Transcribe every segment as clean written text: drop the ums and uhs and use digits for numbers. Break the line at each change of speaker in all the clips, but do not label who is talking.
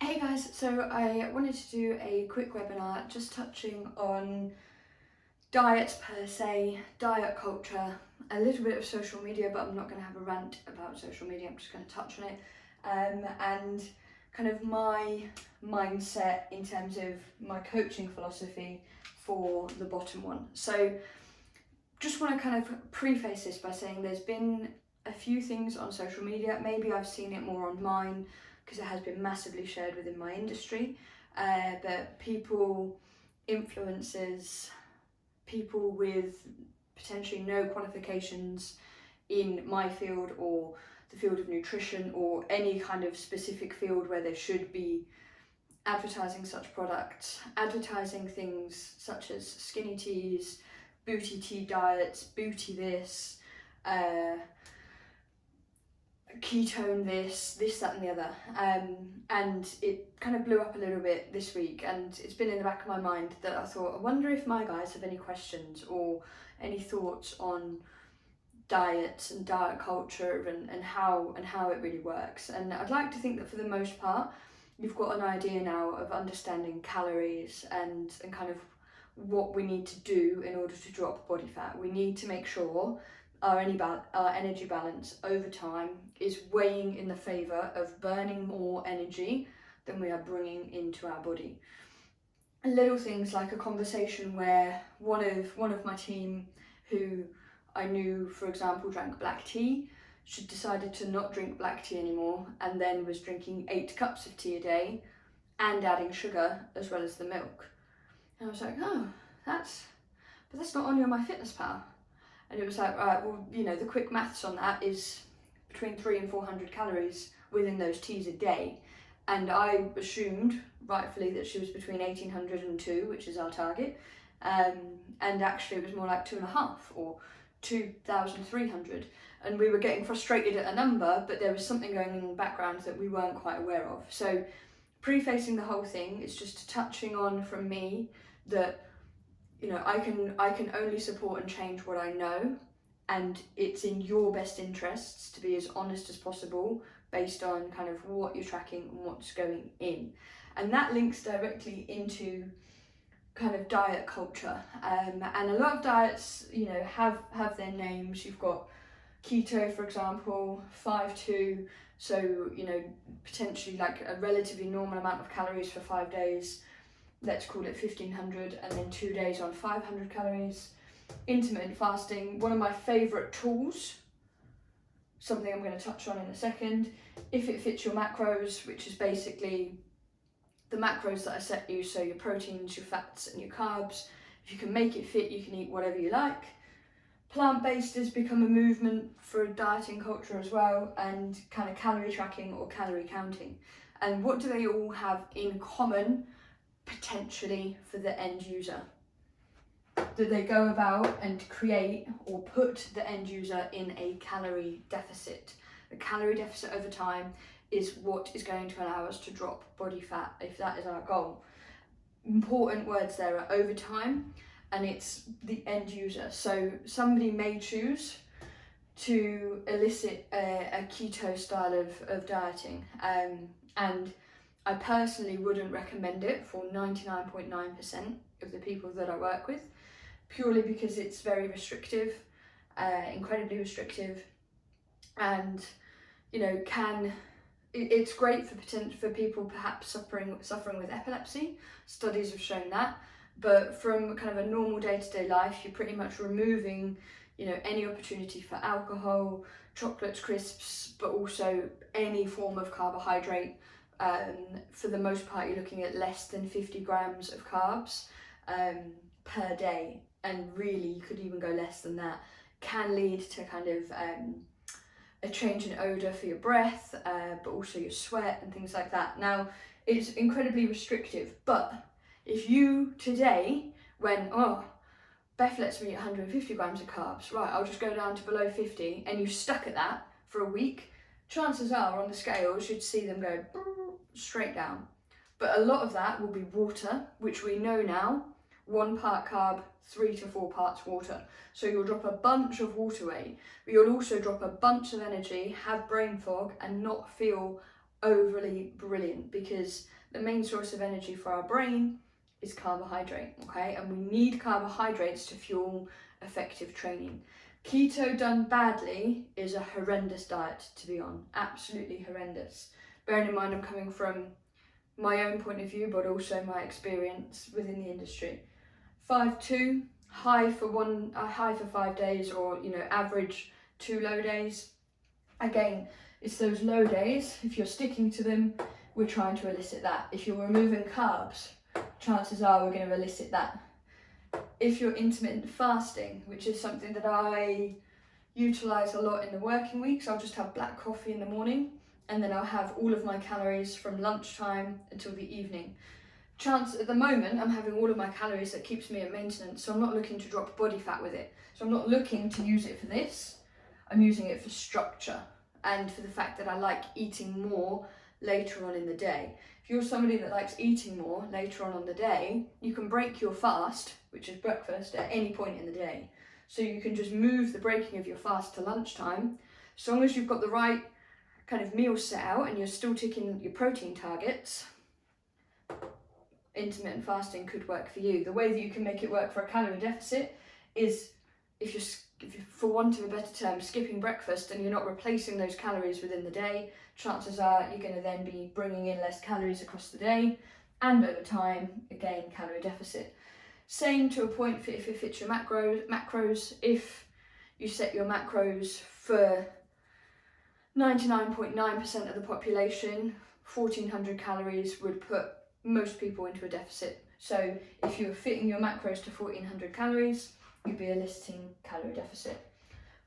Hey guys, so I wanted to do a quick webinar just touching on diets per se, diet culture, a little bit of social media, but I'm not going to have a rant about social media, I'm just going to touch on it, and kind of my mindset in terms of my coaching philosophy for the bottom one. So just want to kind of preface this by saying there's been a few things on social media, maybe I've seen it more on mine, because it has been massively shared within my industry, but people, influencers, people with potentially no qualifications in my field or the field of nutrition or any kind of specific field where there should be advertising such products, advertising things such as skinny teas, booty tea diets, booty this, ketone this, that and the other, and it kind of blew up a little bit this week, and it's been in the back of my mind that I thought, I wonder if my guys have any questions or any thoughts on diets and diet culture and how it really works. And I'd like to think that for the most part you've got an idea now of understanding calories and kind of what we need to do in order to drop body fat. We need to make sure our energy balance over time is weighing in the favour of burning more energy than we are bringing into our body. And little things like a conversation where one of my team, who I knew, for example, drank black tea, she decided to not drink black tea anymore and then was drinking 8 cups of tea a day and adding sugar as well as the milk. And I was like, oh, that's not on your MyFitnessPal. And it was like, right, well, you know, the quick maths on that is between 300 and 400 calories within those teas a day. And I assumed, rightfully, that she was between 1800 and 2, which is our target. And actually it was more like 2.5 or 2300. And we were getting frustrated at a number, but there was something going on in the background that we weren't quite aware of. So prefacing the whole thing, it's just touching on from me that, you know, I can only support and change what I know, and it's in your best interests to be as honest as possible based on kind of what you're tracking and what's going in. And that links directly into kind of diet culture. And a lot of diets, you know, have their names. You've got keto, for example, 5-2, so, you know, potentially like a relatively normal amount of calories for 5 days. Let's call it 1500, and then 2 days on 500 calories. Intermittent fasting, one of my favourite tools, something I'm going to touch on in a second. If it fits your macros, which is basically the macros that I set you, so your proteins, your fats and your carbs. If you can make it fit, you can eat whatever you like. Plant-based has become a movement for dieting culture as well, and kind of calorie tracking or calorie counting. And what do they all have in common, potentially, for the end user? That they go about and create or put the end user in a calorie deficit. The calorie deficit over time is what is going to allow us to drop body fat, if that is our goal. Important words there are over time, and it's the end user. So somebody may choose to elicit a keto style of dieting, and I personally wouldn't recommend it for 99.9% of the people that I work with, purely because it's very restrictive, incredibly restrictive, and, you know, it's great for people perhaps suffering with epilepsy. Studies have shown that, but from kind of a normal day-to-day life, you're pretty much removing, you know, any opportunity for alcohol, chocolates, crisps, but also any form of carbohydrate. For the most part, you're looking at less than 50 grams of carbs per day, and really you could even go less than that. Can lead to kind of a change in odour for your breath, but also your sweat and things like that. Now, it's incredibly restrictive, but if you today went, oh, Beth lets me eat 150 grams of carbs, right, I'll just go down to below 50, and you stuck at that for a week, chances are on the scales you'd see them go straight down. But a lot of that will be water, which we know now, 1 part carb, 3 to 4 parts water. So you'll drop a bunch of water weight, but you'll also drop a bunch of energy, have brain fog, and not feel overly brilliant, because the main source of energy for our brain is carbohydrate, okay? And we need carbohydrates to fuel effective training. Keto done badly is a horrendous diet to be on, absolutely horrendous. Bearing in mind I'm coming from my own point of view, but also my experience within the industry. 5-2, high for 5 days, or average 2 low days. Again, it's those low days, if you're sticking to them, we're trying to elicit that. If you're removing carbs, chances are we're going to elicit that. If you're intermittent fasting, which is something that I utilise a lot in the working weeks, I'll just have black coffee in the morning, and then I'll have all of my calories from lunchtime until the evening. At the moment, I'm having all of my calories that keeps me at maintenance, so I'm not looking to drop body fat with it. So I'm not looking to use it for this, I'm using it for structure and for the fact that I like eating more later on in the day. If you're somebody that likes eating more later on the day, you can break your fast, which is breakfast, at any point in the day. So you can just move the breaking of your fast to lunchtime, as long as you've got the right kind of meal set out and you're still ticking your protein targets. Intermittent fasting could work for you. The way that you can make it work for a calorie deficit is if you're, for want of a better term, skipping breakfast and you're not replacing those calories within the day, chances are you're going to then be bringing in less calories across the day, and over time, again, calorie deficit. Same to a point for if it fits your macros. If you set your macros for 99.9% of the population, 1400 calories would put most people into a deficit. So if you were fitting your macros to 1400 calories, you'd be eliciting calorie deficit.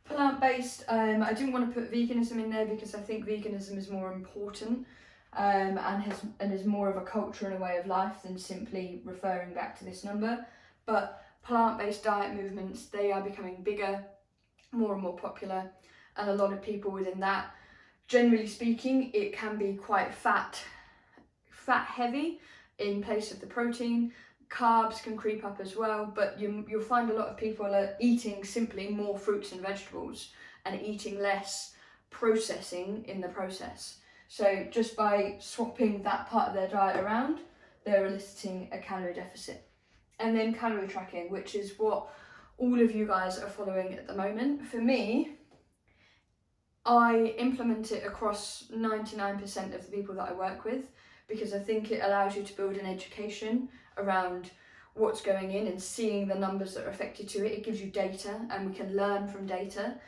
Plant-based, I didn't want to put veganism in there because I think veganism is more important and is more of a culture and a way of life than simply referring back to this number. But plant-based diet movements, they are becoming bigger, more and more popular, and a lot of people within that, generally speaking, it can be quite fat heavy in place of the protein. Carbs can creep up as well, but you'll find a lot of people are eating simply more fruits and vegetables and eating less processing in the process. So just by swapping that part of their diet around, they're eliciting a calorie deficit. And then calorie tracking, which is what all of you guys are following at the moment. For me, I implement it across 99% of the people that I work with, because I think it allows you to build an education around what's going in and seeing the numbers that are affected to it. It gives you data, and we can learn from data.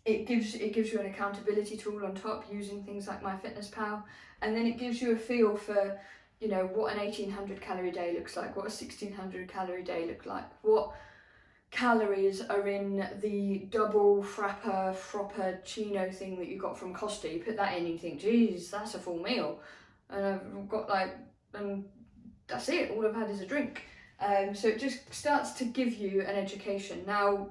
It gives you an accountability tool on top using things like MyFitnessPal, and then it gives you a feel for, what an 1800 calorie day looks like, what a 1600 calorie day looks like, what calories are in the double frappuccino thing that you got from Costa. You put that in and you think, geez, that's a full meal. And I've got and that's it, all I've had is a drink. So it just starts to give you an education. Now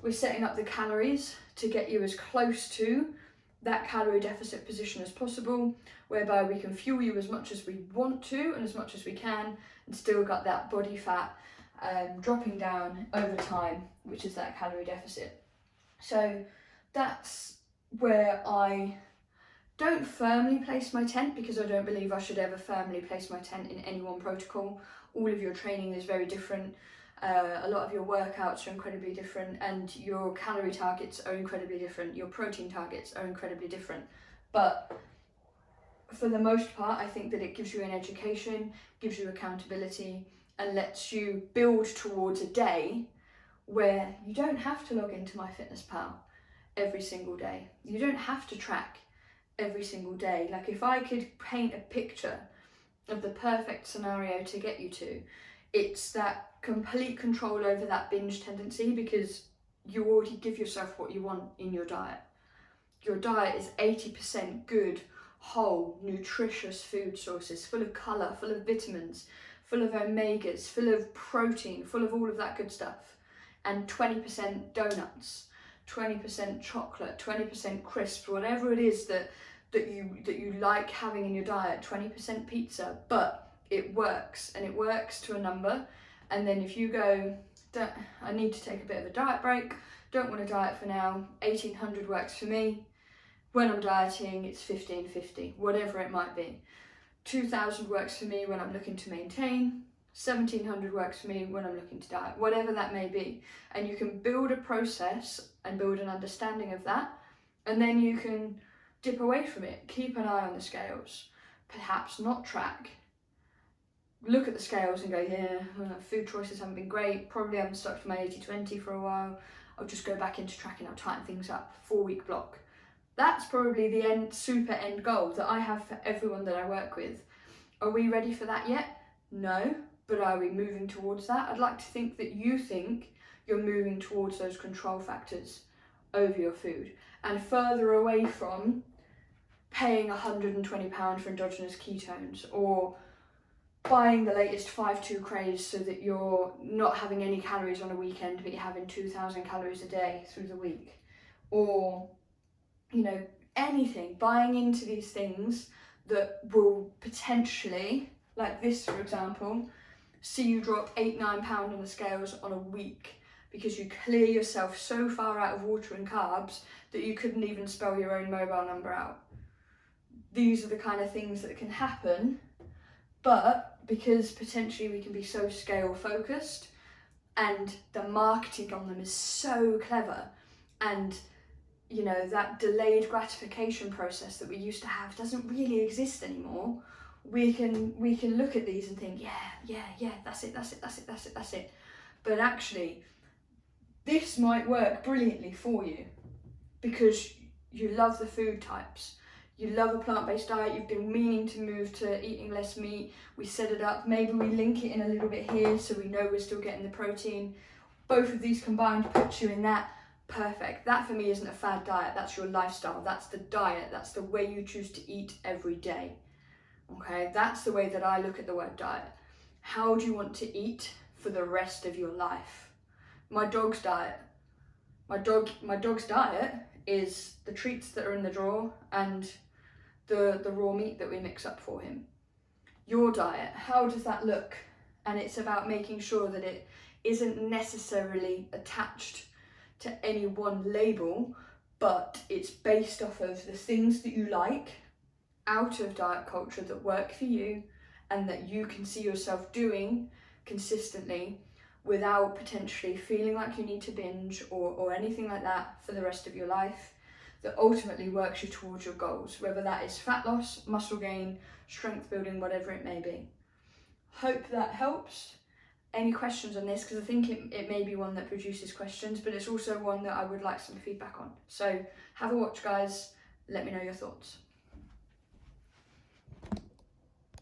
we're setting up the calories to get you as close to that calorie deficit position as possible, whereby we can fuel you as much as we want to and as much as we can, and still got that body fat dropping down over time, which is that calorie deficit. So that's where I don't firmly place my tent, because I don't believe I should ever firmly place my tent in any one protocol. All of your training is very different. A lot of your workouts are incredibly different, and your calorie targets are incredibly different. Your protein targets are incredibly different. But for the most part, I think that it gives you an education, gives you accountability, and lets you build towards a day where you don't have to log into MyFitnessPal every single day. You don't have to track every single day. Like, if I could paint a picture of the perfect scenario to get you to, it's that complete control over that binge tendency, because you already give yourself what you want in your diet. Your diet is 80% good, whole, nutritious food sources, full of colour, full of vitamins, full of omegas, full of protein, full of all of that good stuff. And 20% donuts, 20% chocolate, 20% crisps, whatever it is that you like having in your diet, 20% pizza, but it works, and it works to a number. And then if you go, I need to take a bit of a diet break, don't want to diet for now, 1800 works for me, When I'm dieting, it's 1550, whatever it might be. 2000 works for me when I'm looking to maintain. 1700 works for me when I'm looking to diet, whatever that may be. And you can build a process and build an understanding of that, and then you can dip away from it. Keep an eye on the scales, perhaps not track. Look at the scales and go, yeah, food choices haven't been great, probably haven't stuck to my 80-20 for a while, I'll just go back into tracking, I'll tighten things up, 4-week block. That's probably the super end goal that I have for everyone that I work with. Are we ready for that yet? No, but are we moving towards that? I'd like to think that you think you're moving towards those control factors over your food and further away from paying £120 for endogenous ketones or buying the latest 5-2 craze so that you're not having any calories on a weekend but you're having 2,000 calories a day through the week, or anything, buying into these things that will potentially, like this for example, see you drop 8-9 pounds on the scales on a week because you clear yourself so far out of water and carbs that you couldn't even spell your own mobile number out. These are the kind of things that can happen, but because potentially we can be so scale focused and the marketing on them is so clever, and that delayed gratification process that we used to have doesn't really exist anymore. We can look at these and think, yeah, that's it. But actually, this might work brilliantly for you because you love the food types. You love a plant-based diet, you've been meaning to move to eating less meat. We set it up, maybe we link it in a little bit here so we know we're still getting the protein. Both of these combined put you in that. Perfect. That for me isn't a fad diet, that's your lifestyle, that's the diet, that's the way you choose to eat every day. Okay, that's the way that I look at the word diet. How do you want to eat for the rest of your life? My dog's diet. My dog's diet is the treats that are in the drawer and the raw meat that we mix up for him. Your diet, how does that look? And it's about making sure that it isn't necessarily attached to any one label, but it's based off of the things that you like out of diet culture that work for you and that you can see yourself doing consistently without potentially feeling like you need to binge or anything like that for the rest of your life, that ultimately works you towards your goals, whether that is fat loss, muscle gain, strength building, whatever it may be. Hope that helps. Any questions on this? Because I think it may be one that produces questions, but it's also one that I would like some feedback on. So have a watch, guys. Let me know your thoughts.